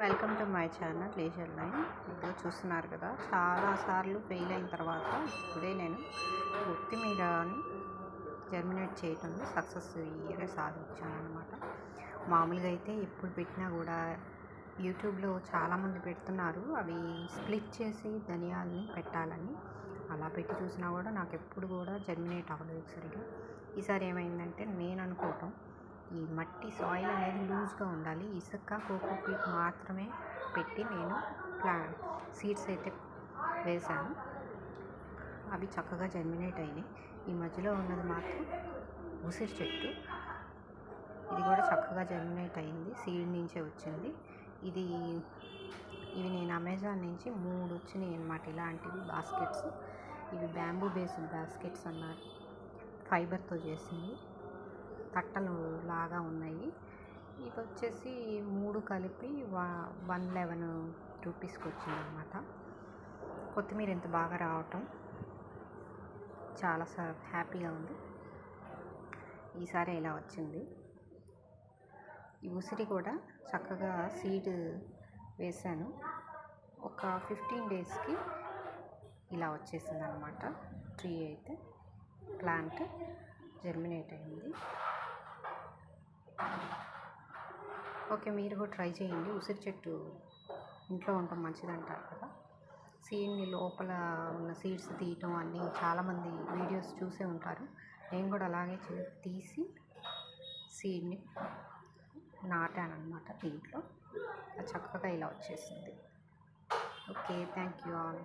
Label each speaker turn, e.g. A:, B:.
A: Welcome to my channel leisure line. ఇప్పుడు చూస్తున్నారు కదా, చాలాసార్లు ఫెయిల్ అయిన తర్వాత ఇప్పుడే నేను కొత్తిమీరని జర్మినేట్ చేయటంలో సక్సెస్ సాధించాను అనమాట. మామూలుగా అయితే ఎప్పుడు పెట్టినా కూడా యూట్యూబ్లో చాలామంది పెడుతున్నారు అవి స్ప్లిట్ చేసి ధనియాలని పెట్టాలని. అలా పెట్టి చూసినా కూడా నాకు ఎప్పుడు కూడా జర్మినేట్ అవ్వలేదు సరిగ్గా. ఈసారి ఏమైందంటే, నేను అనుకోవటం ఈ మట్టి సాయిల్ అనేది లూజ్గా ఉండాలి, ఇసుక కోకోపీట్ మాత్రమే పెట్టి నేను సీడ్స్ అయితే వేశాను. అవి చక్కగా జర్మినేట్ అయినాయి. ఈ మధ్యలో ఉన్నది మాత్రం ఉసిరి చెట్టు, ఇది కూడా చక్కగా జర్మినేట్ అయింది, సీడ్ నుంచే వచ్చింది. ఇవి నేను అమెజాన్ నుంచి 3 వచ్చినాయి అన్నమాట. ఇలాంటివి బాస్కెట్స్, ఇవి బ్యాంబూ బేస్డ్ బాస్కెట్స్ అన్నారు, ఫైబర్తో చేసింది, తట్టలు లాగా ఉన్నాయి. ఇవి వచ్చేసి 3 కలిపి 111 రూపీస్కి వచ్చిందనమాట. కొత్తిమీర ఎంత బాగా రావటం చాలా హ్యాపీగా ఉంది. ఈసారి ఇలా వచ్చింది. ఈ ఉసిరి కూడా చక్కగా సీడ్ వేశాను, ఒక 15 డేస్కి ఇలా వచ్చేసింది అనమాట. ట్రీ అయితే ప్లాంట్ జర్మినేట్ అయింది. ఓకే, మీరు కూడా ట్రై చేయండి. ఉసిరి చెట్టు ఇంట్లో ఉండటం మంచిది అంటారు కదా. సీడ్ని లోపల ఉన్న సీడ్స్ తీయటం అన్నీ చాలామంది వీడియోస్ చూసే ఉంటారు. నేను కూడా అలాగే తీసి సీడ్ని నాటాను అనమాట దీంట్లో. చక్కగా ఇలా వచ్చేసింది. Okay, thank you all.